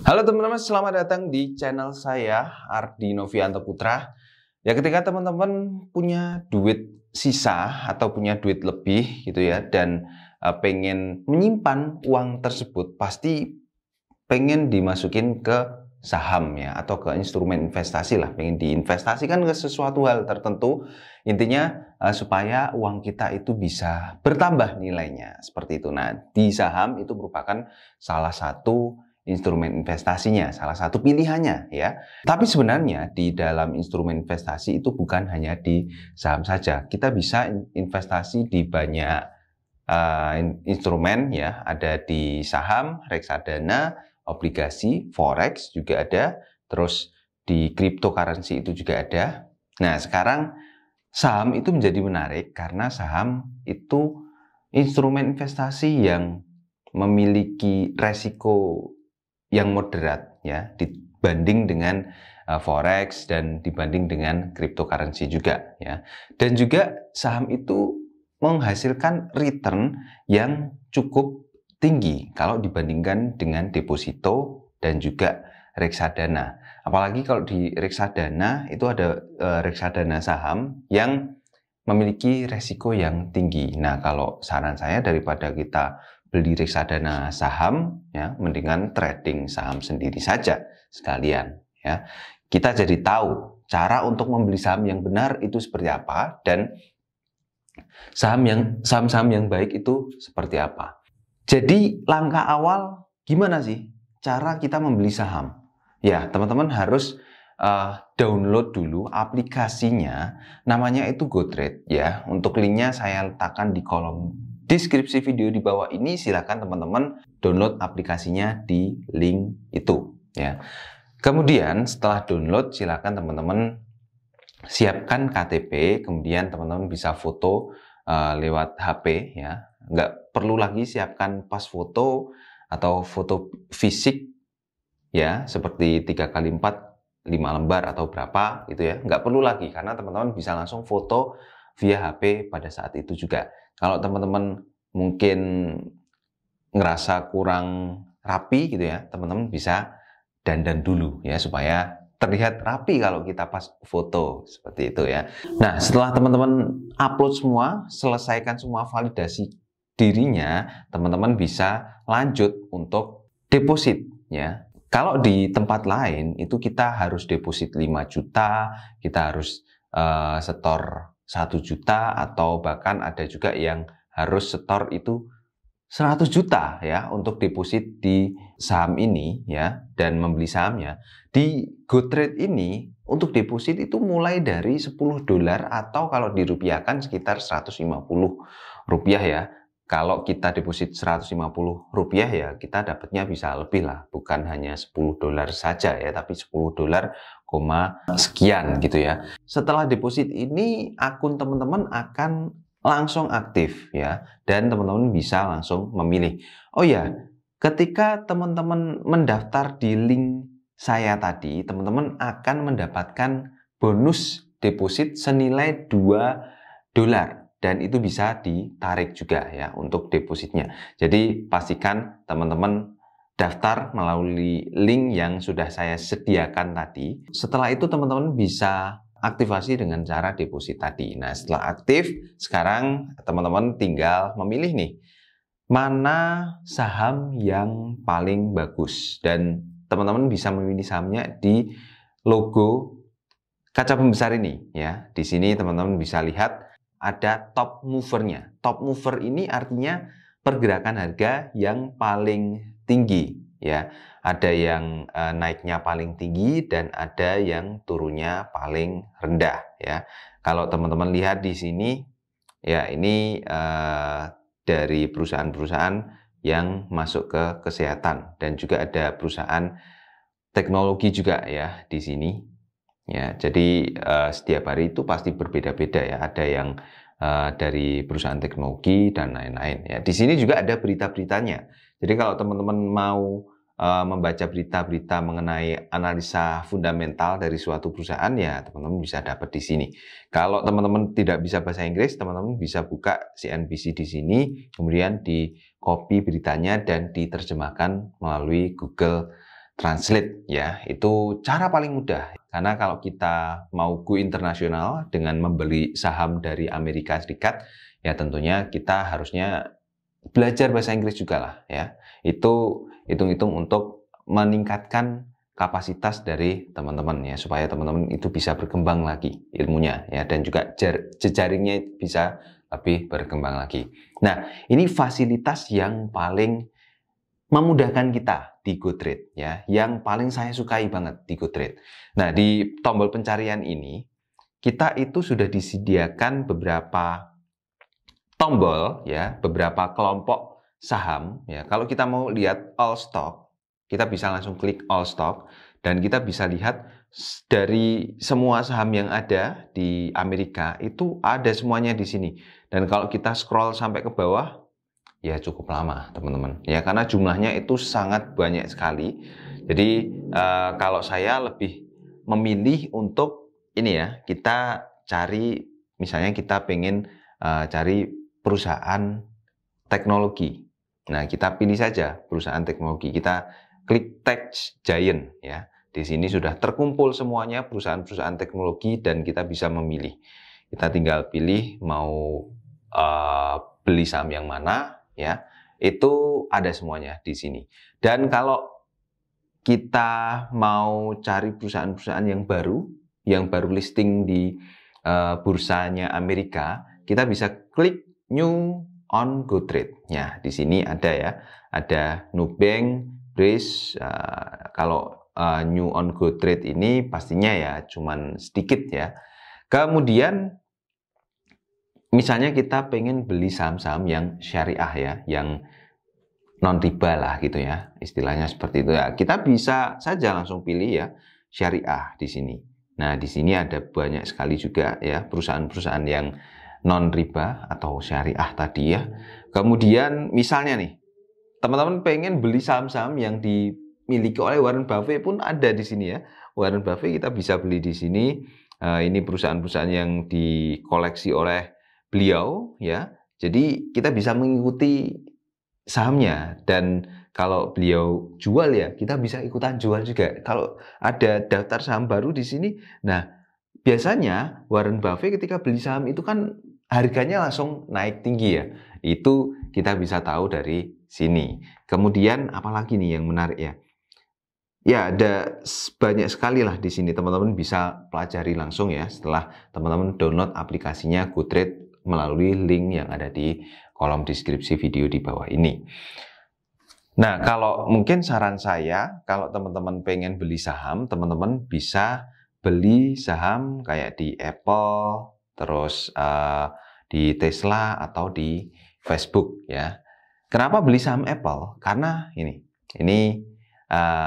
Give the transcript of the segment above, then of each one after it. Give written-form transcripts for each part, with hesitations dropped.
Halo teman-teman, selamat datang di channel saya, Ardi Novianto Putra. Ya, ketika teman-teman punya duit sisa atau punya duit lebih gitu ya, dan pengen menyimpan uang tersebut, pasti pengen dimasukin ke saham ya, atau ke instrumen investasi lah, pengen diinvestasikan ke sesuatu hal tertentu. Intinya supaya uang kita itu bisa bertambah nilainya, seperti itu. Nah, di saham itu merupakan salah satu instrumen investasinya, salah satu pilihannya ya. Tapi sebenarnya di dalam instrumen investasi itu bukan hanya di saham saja. Kita bisa investasi di banyak instrumen ya, ada di saham, reksadana, obligasi, forex juga ada, terus di cryptocurrency itu juga ada. Nah, sekarang saham itu menjadi menarik karena saham itu instrumen investasi yang memiliki resiko yang moderat ya, dibanding dengan forex dan dibanding dengan cryptocurrency juga ya. Dan juga saham itu menghasilkan return yang cukup tinggi kalau dibandingkan dengan deposito dan juga reksadana. Apalagi kalau di reksadana itu ada reksadana saham yang memiliki resiko yang tinggi. Nah, kalau saran saya daripada kita beli reksadana saham ya, mendingan trading saham sendiri saja sekalian ya. Kita jadi tahu cara untuk membeli saham yang benar itu seperti apa, dan saham-saham yang baik itu seperti apa. Jadi langkah awal gimana sih cara kita membeli saham? Ya, teman-teman harus download dulu aplikasinya, namanya itu GoTrade ya. Untuk linknya saya letakkan di kolom deskripsi video di bawah ini. Silakan teman-teman download aplikasinya di link itu ya. Kemudian setelah download, silakan teman-teman siapkan KTP, kemudian teman-teman bisa foto lewat HP ya. Nggak perlu lagi siapkan pas foto atau foto fisik ya, seperti 3x4, 5 lembar atau berapa gitu ya. Nggak perlu lagi karena teman-teman bisa langsung foto via HP pada saat itu juga. Kalau teman-teman mungkin ngerasa kurang rapi gitu ya, teman-teman bisa dandan dulu ya, supaya terlihat rapi kalau kita pas foto, seperti itu ya. Nah, setelah teman-teman upload semua, selesaikan semua validasi dirinya, teman-teman bisa lanjut untuk deposit ya. Kalau di tempat lain itu kita harus deposit 5 juta, kita harus setor 1 juta, atau bahkan ada juga yang harus setor itu 100 juta ya untuk deposit di saham ini ya, dan membeli sahamnya. Di GoTrade ini untuk deposit itu mulai dari $10, atau kalau dirupiahkan sekitar Rp150 ya. Kalau kita deposit Rp150 ya, kita dapatnya bisa lebih lah, bukan hanya $10 saja ya, tapi $10, sekian gitu ya. Setelah deposit ini, akun teman-teman akan langsung aktif ya, dan teman-teman bisa langsung memilih. Oh ya, ketika teman-teman mendaftar di link saya tadi, teman-teman akan mendapatkan bonus deposit senilai $2, dan itu bisa ditarik juga ya untuk depositnya. Jadi pastikan teman-teman daftar melalui link yang sudah saya sediakan tadi. Setelah itu teman-teman bisa aktivasi dengan cara deposit tadi. Nah, setelah aktif, sekarang teman-teman tinggal memilih nih, mana saham yang paling bagus. Dan teman-teman bisa memilih sahamnya di logo kaca pembesar ini ya. Di sini teman-teman bisa lihat ada top movernya. Top mover ini artinya pergerakan harga yang paling tinggi ya. Ada yang naiknya paling tinggi dan ada yang turunnya paling rendah ya. Kalau teman-teman lihat di sini ya, ini dari perusahaan-perusahaan yang masuk ke kesehatan, dan juga ada perusahaan teknologi juga ya di sini. Ya, jadi setiap hari itu pasti berbeda-beda ya. Ada yang dari perusahaan teknologi dan lain-lain ya. Di sini juga ada berita-beritanya. Jadi kalau teman-teman mau membaca berita-berita mengenai analisa fundamental dari suatu perusahaan ya, teman-teman bisa dapat di sini. Kalau teman-teman tidak bisa bahasa Inggris, teman-teman bisa buka CNBC di sini, kemudian di copy beritanya dan diterjemahkan melalui Google translate ya. Itu cara paling mudah. Karena kalau kita mau go internasional dengan membeli saham dari Amerika Serikat, ya tentunya kita harusnya belajar bahasa Inggris juga lah ya. Itu hitung-hitung untuk meningkatkan kapasitas dari teman-teman ya, supaya teman-teman itu bisa berkembang lagi ilmunya ya, dan juga jejaringnya bisa lebih berkembang lagi. Nah, ini fasilitas yang paling memudahkan kita di GoTrade ya, yang paling saya sukai banget di GoTrade. Nah, di tombol pencarian ini kita itu sudah disediakan beberapa tombol ya, beberapa kelompok saham ya. Kalau kita mau lihat all stock, kita bisa langsung klik all stock dan kita bisa lihat dari semua saham yang ada di Amerika itu ada semuanya di sini. Dan kalau kita scroll sampai ke bawah, ya cukup lama teman-teman ya, karena jumlahnya itu sangat banyak sekali. Jadi kalau saya lebih memilih untuk ini ya, kita cari, misalnya kita pengen cari perusahaan teknologi. Nah, kita pilih saja perusahaan teknologi, kita klik Tech Giant ya. Di sini sudah terkumpul semuanya perusahaan-perusahaan teknologi dan kita bisa memilih. Kita tinggal pilih mau beli saham yang mana ya. Itu ada semuanya di sini. Dan kalau kita mau cari perusahaan-perusahaan yang baru listing di bursanya Amerika, kita bisa klik New on GoTrade. Ya, di sini ada ya, ada Nubank, Breeze. Kalau New on GoTrade ini pastinya ya cuman sedikit ya. Kemudian misalnya kita pengen beli saham-saham yang syariah ya, yang non riba lah gitu ya, istilahnya seperti itu ya. Kita bisa saja langsung pilih ya syariah di sini. Nah, di sini ada banyak sekali juga ya perusahaan-perusahaan yang non riba atau syariah tadi ya. Kemudian misalnya nih, teman-teman pengen beli saham-saham yang dimiliki oleh Warren Buffett pun ada di sini ya. Warren Buffett kita bisa beli di sini. Ini perusahaan-perusahaan yang dikoleksi oleh beliau ya. Jadi kita bisa mengikuti sahamnya, dan kalau beliau jual ya kita bisa ikutan jual juga. Kalau ada daftar saham baru di sini, nah biasanya Warren Buffett ketika beli saham itu kan harganya langsung naik tinggi ya. Itu kita bisa tahu dari sini. Kemudian apalagi nih yang menarik ya? Ya, ada banyak sekali lah di sini, teman-teman bisa pelajari langsung ya setelah teman-teman download aplikasinya GoTrade melalui link yang ada di kolom deskripsi video di bawah ini. Nah, kalau mungkin saran saya, kalau teman-teman pengen beli saham, teman-teman bisa beli saham kayak di Apple, terus di Tesla atau di Facebook ya. Kenapa beli saham Apple? Karena ini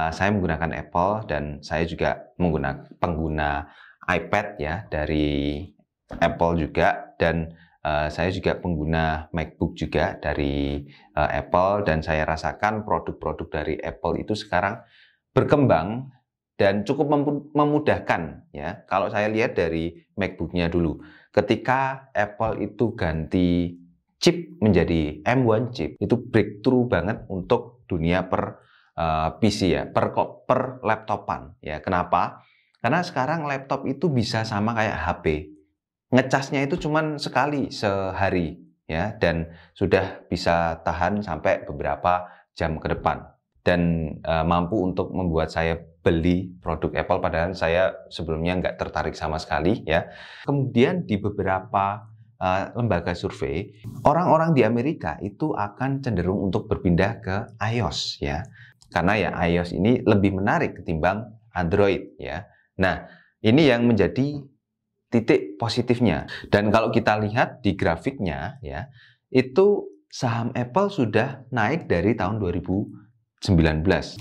saya menggunakan Apple dan saya juga menggunakan pengguna iPad ya dari Apple juga, dan saya juga pengguna MacBook juga dari Apple, dan saya rasakan produk-produk dari Apple itu sekarang berkembang dan cukup memudahkan ya. Kalau saya lihat dari MacBooknya dulu, ketika Apple itu ganti chip menjadi M1 chip, itu breakthrough banget untuk dunia PC ya, per laptopan ya. Kenapa? Karena sekarang laptop itu bisa sama kayak HP. Ngecasnya itu cuman sekali sehari ya, dan sudah bisa tahan sampai beberapa jam ke depan, dan mampu untuk membuat saya beli produk Apple padahal saya sebelumnya nggak tertarik sama sekali ya. Kemudian di beberapa lembaga survei, orang-orang di Amerika itu akan cenderung untuk berpindah ke iOS ya, karena ya iOS ini lebih menarik ketimbang Android ya. Nah, ini yang menjadi titik positifnya. Dan kalau kita lihat di grafiknya ya, itu saham Apple sudah naik dari tahun 2019.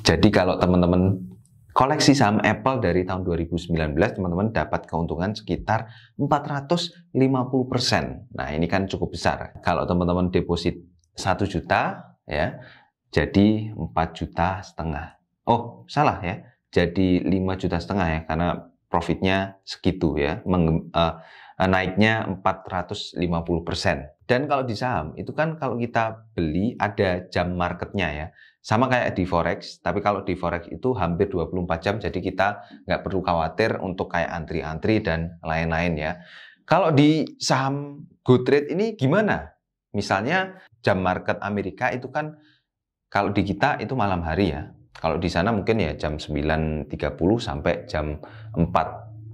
Jadi kalau teman-teman koleksi saham Apple dari tahun 2019, teman-teman dapat keuntungan sekitar 450%. Nah, ini kan cukup besar. Kalau teman-teman deposit 1 juta ya, jadi 4,5 juta. Oh, salah ya. Jadi 5,5 juta ya, karena profitnya segitu ya. Naiknya 450%. Dan kalau di saham itu kan kalau kita beli ada jam marketnya ya. Sama kayak di forex, tapi kalau di forex itu hampir 24 jam, jadi kita nggak perlu khawatir untuk kayak antri-antri dan lain-lain ya. Kalau di saham GoTrade ini gimana? Misalnya jam market Amerika itu kan kalau di kita itu malam hari ya. Kalau di sana mungkin ya jam 9.30 sampai jam 4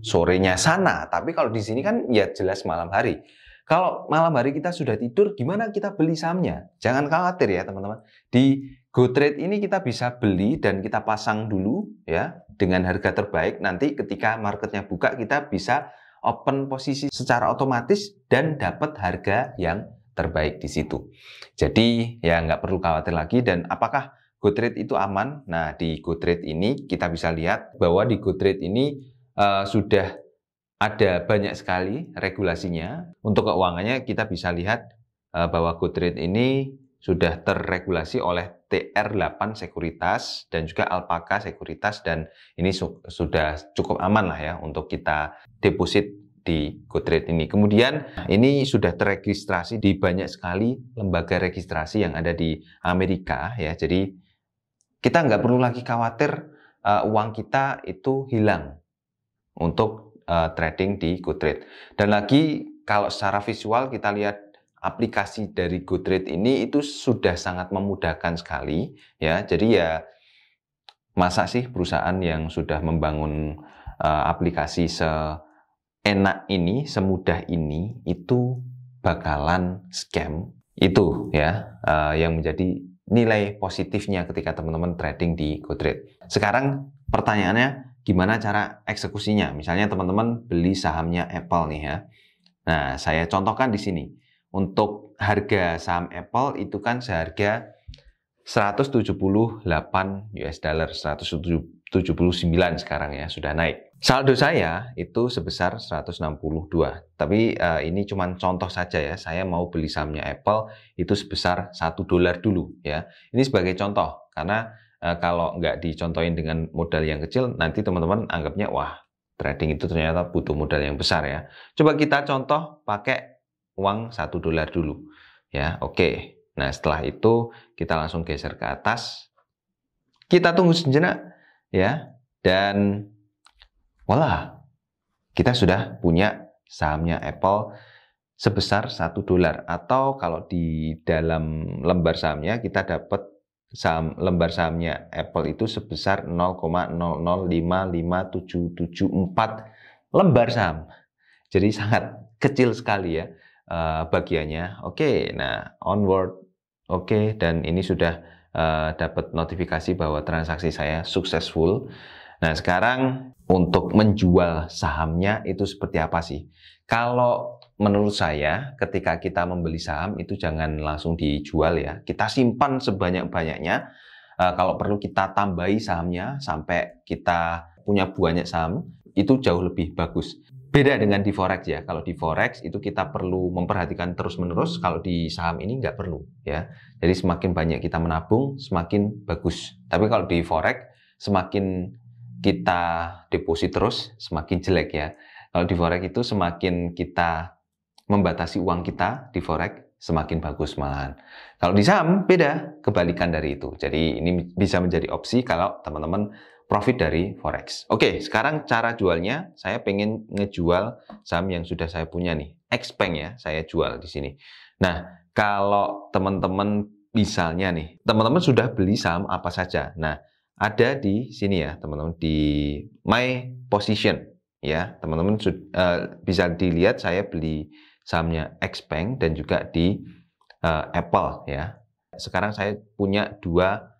sorenya sana. Tapi kalau di sini kan ya jelas malam hari. Kalau malam hari kita sudah tidur, gimana kita beli sahamnya? Jangan khawatir ya teman-teman. Di GoTrade ini kita bisa beli dan kita pasang dulu ya dengan harga terbaik. Nanti ketika marketnya buka kita bisa open posisi secara otomatis dan dapat harga yang terbaik di situ. Jadi ya nggak perlu khawatir lagi. Dan apakah GoTrade itu aman? Nah, di GoTrade ini kita bisa lihat bahwa di GoTrade ini sudah ada banyak sekali regulasinya. Untuk keuangannya kita bisa lihat bahwa GoTrade ini sudah terregulasi oleh TR8 Sekuritas dan juga Alpaka Sekuritas, dan ini sudah cukup aman lah ya untuk kita deposit di GoTrade ini. Kemudian ini sudah terregistrasi di banyak sekali lembaga registrasi yang ada di Amerika ya. Jadi kita nggak perlu lagi khawatir uang kita itu hilang untuk trading di GoTrade. Dan lagi kalau secara visual kita lihat aplikasi dari GoTrade ini itu sudah sangat memudahkan sekali ya. Jadi ya masa sih perusahaan yang sudah membangun aplikasi seenak ini, semudah ini itu bakalan scam? Itu ya yang menjadi nilai positifnya ketika teman-teman trading di GoTrade. Sekarang pertanyaannya gimana cara eksekusinya? Misalnya teman-teman beli sahamnya Apple nih ya. Nah, saya contohkan di sini. Untuk harga saham Apple itu kan seharga 178 US dollar, 179 sekarang ya, sudah naik. Saldo saya itu sebesar 162. Tapi ini cuma contoh saja ya. Saya mau beli sahamnya Apple itu sebesar $1 dulu ya. Ini sebagai contoh karena kalau nggak dicontohin dengan modal yang kecil, nanti teman-teman anggapnya wah, trading itu ternyata butuh modal yang besar ya. Coba kita contoh pakai uang $1 dulu ya. Oke, nah setelah itu kita langsung geser ke atas, kita tunggu sejenak ya, dan voila, kita sudah punya sahamnya Apple sebesar $1. Atau kalau di dalam lembar sahamnya kita dapat lembar sahamnya Apple itu sebesar 0,0055774 lembar saham. Jadi sangat kecil sekali ya bagiannya. Oke, nah onward. Oke, dan ini sudah dapat notifikasi bahwa transaksi saya successful. Nah, sekarang untuk menjual sahamnya itu seperti apa sih? Kalau menurut saya ketika kita membeli saham itu jangan langsung dijual ya. Kita simpan sebanyak-banyaknya. Kalau perlu kita tambahi sahamnya sampai kita punya banyak saham, itu jauh lebih bagus. Beda dengan di forex ya. Kalau di forex itu kita perlu memperhatikan terus-menerus. Kalau di saham ini nggak perlu ya. Jadi semakin banyak kita menabung, semakin bagus. Tapi kalau di forex semakin kita deposit terus, semakin jelek ya. Kalau di forex itu semakin kita membatasi uang kita di forex, semakin bagus malahan. Kalau di saham beda, kebalikan dari itu. Jadi ini bisa menjadi opsi kalau teman-teman profit dari forex. Oke, sekarang cara jualnya, saya pengen ngejual saham yang sudah saya punya nih. Xpeng ya, saya jual di sini. Nah, kalau teman-teman misalnya nih, teman-teman sudah beli saham apa saja. Nah, ada di sini ya, teman-teman, di My Position ya. Teman-teman bisa dilihat saya beli sahamnya Xpeng dan juga di Apple ya. Sekarang saya punya 2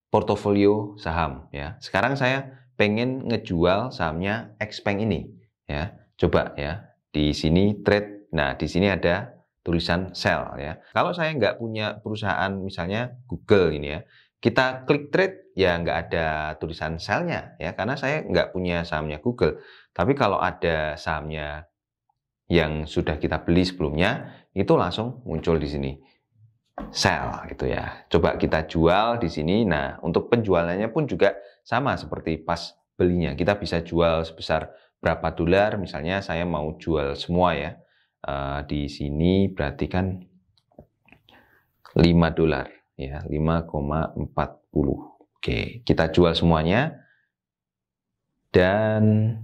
portofolio saham ya. Sekarang saya pengen ngejual sahamnya Xpeng ini ya. Coba ya, di sini trade. Nah, di sini ada tulisan sell ya. Kalau saya nggak punya perusahaan misalnya Google ini ya, kita klik trade ya nggak ada tulisan sell-nya ya, karena saya nggak punya sahamnya Google. Tapi kalau ada sahamnya yang sudah kita beli sebelumnya, itu langsung muncul di sini. Sell gitu ya. Coba kita jual di sini. Nah, untuk penjualannya pun juga sama seperti pas belinya. Kita bisa jual sebesar berapa dolar. Misalnya saya mau jual semua ya. Di sini berarti kan $5 ya, 5,40. Oke, kita jual semuanya. Dan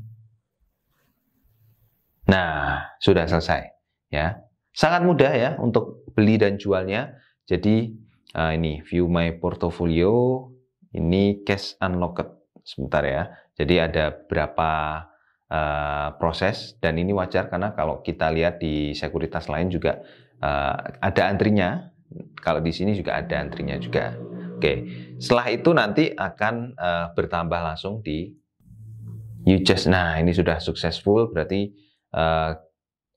nah, sudah selesai ya. Sangat mudah ya untuk beli dan jualnya. Jadi ini view my portfolio, ini cash unlocked. Sebentar ya. Jadi ada beberapa proses, dan ini wajar karena kalau kita lihat di sekuritas lain juga ada antrinya. Kalau di sini juga ada antrinya juga. Oke, setelah itu nanti akan bertambah langsung di UChess. Nah, ini sudah successful, berarti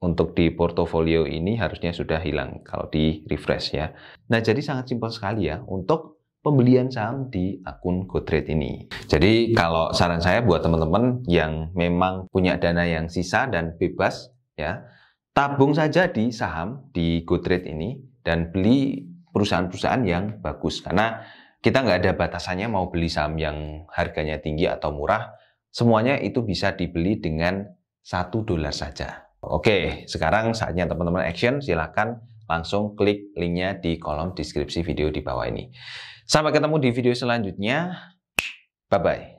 untuk di portofolio ini harusnya sudah hilang kalau di refresh ya. Nah, jadi sangat simpel sekali ya untuk pembelian saham di akun GoTrade ini. Jadi kalau saran saya buat teman-teman yang memang punya dana yang sisa dan bebas ya, tabung saja di saham di GoTrade ini dan beli perusahaan-perusahaan yang bagus, karena kita nggak ada batasannya mau beli saham yang harganya tinggi atau murah. Semuanya itu bisa dibeli dengan $1 saja. Oke, sekarang saatnya teman-teman action. Silahkan langsung klik linknya di kolom deskripsi video di bawah ini. Sampai ketemu di video selanjutnya. Bye-bye.